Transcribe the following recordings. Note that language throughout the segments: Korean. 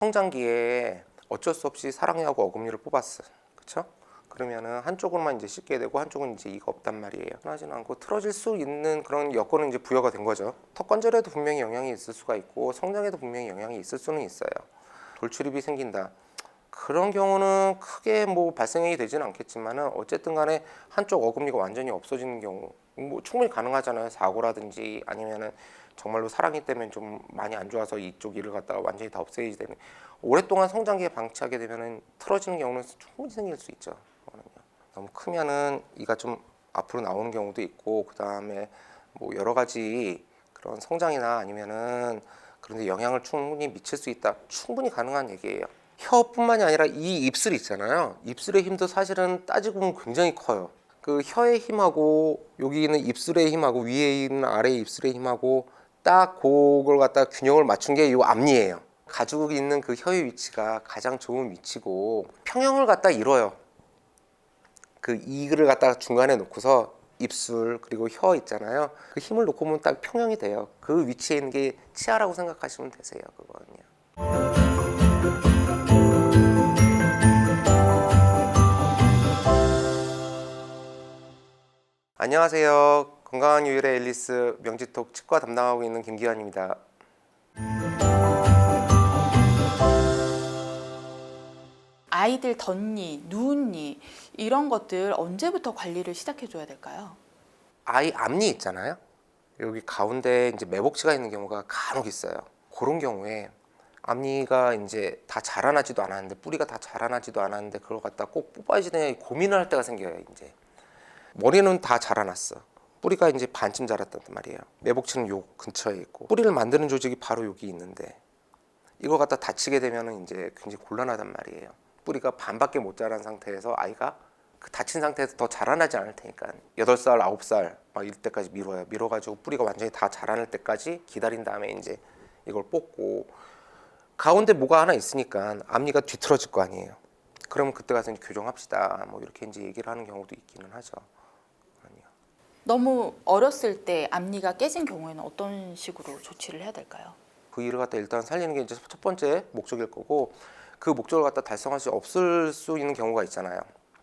성장기에 어쩔 수 없이 사랑니하고 어금니를 뽑았어. 그쵸? 그러면은 한쪽으로만 이제 씻게 되고 한쪽은 이제 이가 없단 말이에요. 편하지는 않고 틀어질 수 있는 그런 여건은 이제 부여가 된 거죠. 턱 관절에도 분명히 영향이 있을 수가 있고 성장에도 분명히 영향이 있을 수는 있어요. 돌출입이 생긴다. 그런 경우는 크게 뭐 발생이 되지는 않겠지만은 어쨌든 간에 한쪽 어금니가 완전히 없어지는 경우 뭐 충분히 가능하잖아요. 사고라든지 아니면은 정말로 사랑니 때문에 좀 많이 안 좋아서 이쪽 이를 갖다가 완전히 다 없애야 되는, 오랫동안 성장기에 방치하게 되면은 틀어지는 경우는 충분히 생길 수 있죠. 너무 크면은 이가 좀 앞으로 나오는 경우도 있고, 그 다음에 뭐 여러 가지 그런 성장이나 아니면은 그런데 영향을 충분히 미칠 수 있다. 충분히 가능한 얘기예요. 혀뿐만이 아니라 이 입술 있잖아요. 입술의 힘도 사실은 따지고 보면 굉장히 커요. 그 혀의 힘하고 여기 있는 입술의 힘하고 위에 있는 아래 입술의 힘하고 딱 그걸 갖다 균형을 맞춘 게 이 앞니예요. 가지고 있는 그 혀의 위치가 가장 좋은 위치고 평형을 갖다 이뤄요. 그 이를 갖다가 중간에 놓고서 입술 그리고 혀 있잖아요. 그 힘을 놓고 보면 딱 평형이 돼요. 그 위치에 있는 게 치아라고 생각하시면 되세요. 그거는요. 안녕하세요. 건강한 유일의 앨리스 명지톡 치과 담당하고 있는 김기환입니다. 아이들 덧니, 누운니 이런 것들 언제부터 관리를 시작해 줘야 될까요? 아이 앞니 있잖아요. 여기 가운데 이제 매복치가 있는 경우가 간혹 있어요. 그런 경우에 앞니가 이제 다 자라나지도 않았는데, 뿌리가 다 자라나지도 않았는데 그걸 갖다 꼭 뽑아야지 되냐 고민을 할 때가 생겨요. 이제 머리는 다 자라났어. 뿌리가 이제 반쯤 자랐단 말이에요. 매복치는 요 근처에 있고 뿌리를 만드는 조직이 바로 여기 있는데 이걸 갖다 다치게 되면은 이제 굉장히 곤란하단 말이에요. 뿌리가 반밖에 못 자란 상태에서 아이가 그 다친 상태에서 더 자라나지 않을 테니까 8살, 9살 막 이럴 때까지 밀어요. 밀어가지고 뿌리가 완전히 다 자라날 때까지 기다린 다음에 이제 이걸 뽑고, 가운데 뭐가 하나 있으니까 앞니가 뒤틀어질 거 아니에요. 그러면 그때 가서 이제 교정합시다. 뭐 이렇게 이제 얘기를 하는 경우도 있기는 하죠. 너무 어렸을 때 앞니가 깨진 경우에는 어떤 식으로 조치를 해야 될까요? 그 일을 갖다 일단 살리는 게 이제 첫 번째 목적일 거고, 그 목적을 갖다 달성할 수 없을 수 있는 경우가 있잖아요.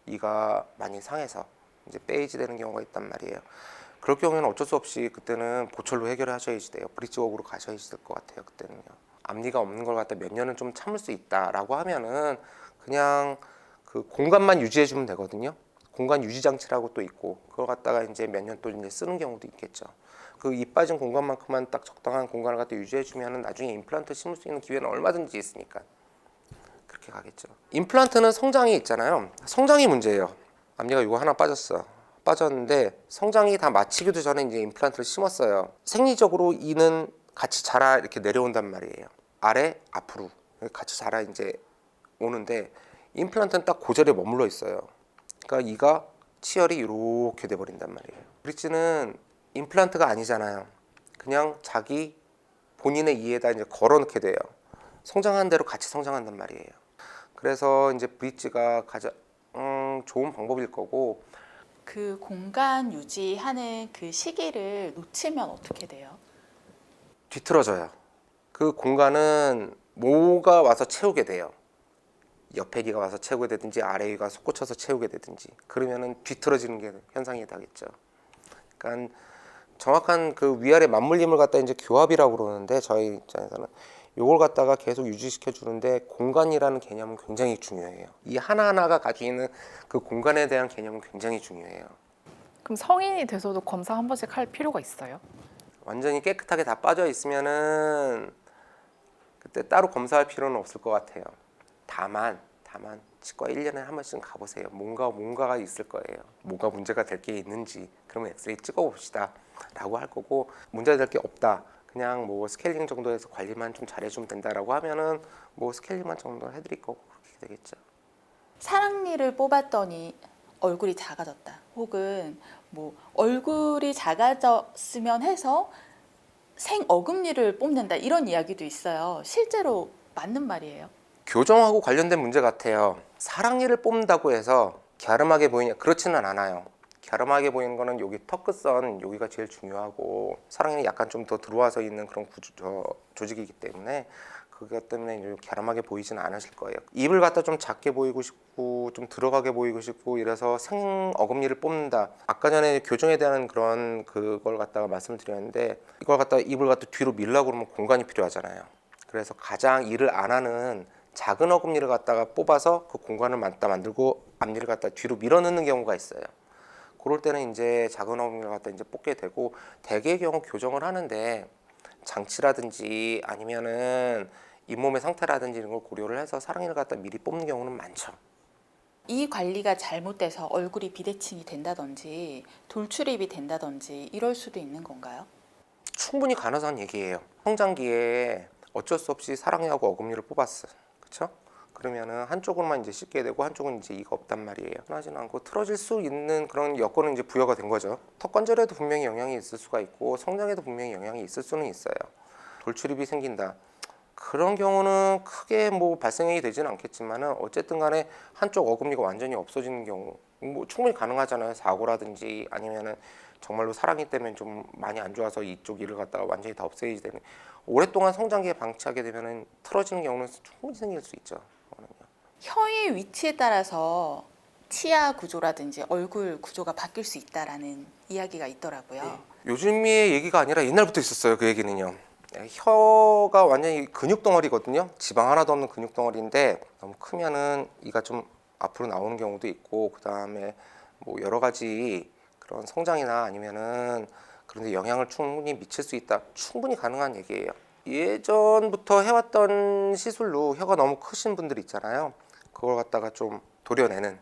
이가 많이 상해서 이제 빼이지 되는 경우가 있단 말이에요. 그럴 경우에는 어쩔 수 없이 그때는 보철로 해결하셔야지 돼요. 브릿지웍으로 가셔야지 될 것 같아요. 그때는요. 앞니가 없는 걸 갖다 몇 년은 좀 참을 수 있다라고 하면은 그냥 그 공간만 유지해 주면 되거든요. 공간 유지 장치라고 또 있고 그걸 갖다가 이제 몇 년 또 이제 쓰는 경우도 있겠죠. 그 이 빠진 공간만큼만 딱 적당한 공간을 갖다 유지해 주면은 나중에 임플란트 심을 수 있는 기회는 얼마든지 있으니까 그렇게 가겠죠. 임플란트는 성장이 있잖아요. 성장이 문제예요. 앞니가 이거 하나 빠졌는데 성장이 다 마치기도 전에 이제 임플란트를 심었어요. 생리적으로 이는 같이 자라 이렇게 내려온단 말이에요. 아래 앞으로 같이 자라 이제 오는데 임플란트는 딱 그 자리에 머물러 있어요. 그러니까 이가 치열이 이렇게 돼버린단 말이에요. 브릿지는 임플란트가 아니잖아요. 그냥 자기 본인의 이에다 이제 걸어놓게 돼요. 성장한 대로 같이 성장한단 말이에요. 그래서 이제 브릿지가 가장 좋은 방법일 거고, 그 공간 유지하는 그 시기를 놓치면 어떻게 돼요? 뒤틀어져요. 그 공간은 뭐가 와서 채우게 돼요. 옆에 기가 와서 채우게 되든지 아래 기가 솟구쳐서 채우게 되든지, 그러면은 뒤틀어지는 게 현상이 되겠죠. 그러니까 정확한 그 위아래 맞물림을 갖다 이제 교합이라고 그러는데, 저희 입장에서는 요걸 갖다가 계속 유지시켜 주는데 공간이라는 개념은 굉장히 중요해요. 이 하나하나가 가지고 있는 그 공간에 대한 개념은 굉장히 중요해요. 그럼 성인이 돼서도 검사 한 번씩 할 필요가 있어요? 완전히 깨끗하게 다 빠져 있으면은 그때 따로 검사할 필요는 없을 것 같아요. 다만 치과 1년에 한 번씩 가보세요. 뭔가가 있을 거예요. 뭐가 문제가 될 게 있는지, 그러면 엑스레이 찍어봅시다 라고 할 거고, 문제가 될 게 없다, 그냥 뭐 스케일링 정도에서 관리만 좀 잘해주면 된다라고 하면은 뭐 스케일링만 정도 해드릴 거고 그렇게 되겠죠. 사랑니를 뽑았더니 얼굴이 작아졌다, 혹은 뭐 얼굴이 작아졌으면 해서 생어금니를 뽑는다, 이런 이야기도 있어요. 실제로 맞는 말이에요? 교정하고 관련된 문제 같아요. 사랑니를 뽑는다고 해서 갸름하게 보이냐? 그렇지는 않아요. 갸름하게 보이는 거는 여기 턱 끝선 여기가 제일 중요하고, 사랑니는 약간 좀 더 들어와서 있는 그런 조직이기 때문에 그것 때문에 이제 갸름하게 보이지는 않으실 거예요. 입을 갖다 좀 작게 보이고 싶고 좀 들어가게 보이고 싶고 이래서 생어금니를 뽑는다. 아까 전에 교정에 대한 그런 그걸 갖다가 말씀을 드렸는데 이걸 갖다가 입을 갖다 뒤로 밀라고 그러면 공간이 필요하잖아요. 그래서 가장 일을 안 하는 작은 어금니를 갖다가 뽑아서 그 공간을 만들고 앞니를 갖다 뒤로 밀어 넣는 경우가 있어요. 그럴 때는 이제 작은 어금니를 갖다 이제 뽑게 되고 대개의 경우 교정을 하는데 장치라든지 아니면은 잇몸의 상태라든지 이런 걸 고려를 해서 사랑니를 갖다 미리 뽑는 경우는 많죠. 이 관리가 잘못돼서 얼굴이 비대칭이 된다든지 돌출입이 된다든지 이럴 수도 있는 건가요? 충분히 가능한 얘기예요. 성장기에 어쩔 수 없이 사랑니하고 어금니를 뽑았어. 그렇죠? 그러면은 한쪽으로만 이제 씻게 되고 한쪽은 이제 이가 없단 말이에요. 편하지는 않고 틀어질 수 있는 그런 여건은 이제 부여가 된 거죠. 턱 관절에도 분명히 영향이 있을 수가 있고 성장에도 분명히 영향이 있을 수는 있어요. 돌출입이 생긴다. 그런 경우는 크게 뭐 발생이 되지는 않겠지만은 어쨌든 간에 한쪽 어금니가 완전히 없어지는 경우 뭐 충분히 가능하잖아요. 사고라든지 아니면은 정말로 사랑니 때문에 좀 많이 안 좋아서 이쪽 이를 갖다가 완전히 다 없애야 되는 오랫동안 성장기에 방치하게 되면은 틀어지는 경우는 충분히 생길 수 있죠. 혀의 위치에 따라서 치아 구조라든지 얼굴 구조가 바뀔 수 있다라는 이야기가 있더라고요. 요즘의 얘기가 아니라 옛날부터 있었어요. 그 얘기는요. 혀가 완전히 근육 덩어리거든요. 지방 하나도 없는 근육 덩어리인데 너무 크면은 이가 좀 앞으로 나오는 경우도 있고 그 다음에 뭐 여러 가지 그런 성장이나 아니면은 그런 데 영향을 충분히 미칠 수 있다. 충분히 가능한 얘기예요. 예전부터 해왔던 시술로 혀가 너무 크신 분들 있잖아요. 그걸 갖다가 좀 도려내는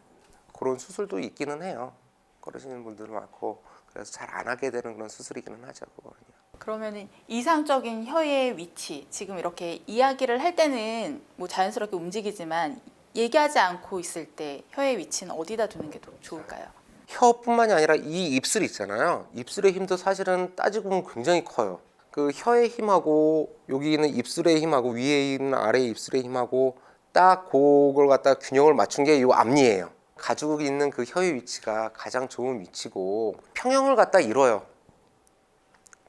그런 수술도 있기는 해요. 그러시는 분들도 많고 그래서 잘 안 하게 되는 그런 수술이기는 하죠. 그거는요. 그러면은 이상적인 혀의 위치 지금 이렇게 이야기를 할 때는 뭐 자연스럽게 움직이지만 얘기하지 않고 있을 때 혀의 위치는 어디다 두는 게 더 좋을까요? 혀뿐만이 아니라 이 입술 있잖아요. 입술의 힘도 사실은 따지고 보면 굉장히 커요. 그 혀의 힘하고 여기 있는 입술의 힘하고 위에 있는 아래 입술의 힘하고 딱 그걸 갖다 균형을 맞춘 게 이 앞니예요. 가지고 있는 그 혀의 위치가 가장 좋은 위치고 평형을 갖다 이뤄요.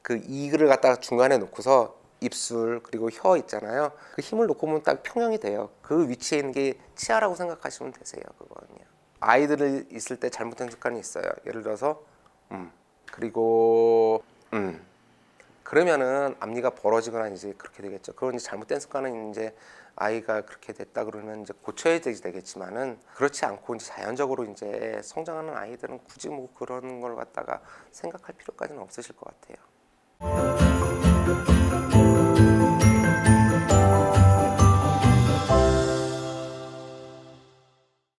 그 이를 갖다가 중간에 놓고서 입술 그리고 혀 있잖아요. 그 힘을 놓고 보면 딱 평형이 돼요. 그 위치에 있는 게 치아라고 생각하시면 되세요. 그거는요. 아이들이 있을 때 잘못된 습관이 있어요. 예를 들어서 그리고 그러면은 앞니가 벌어지거나 이제 그렇게 되겠죠. 그런 이제 잘못된 습관은 이제 아이가 그렇게 됐다 그러면 이제 고쳐야 되겠지만은 그렇지 않고 이제 자연적으로 이제 성장하는 아이들은 굳이 뭐 그런 걸 갖다가 생각할 필요까지는 없으실 것 같아요.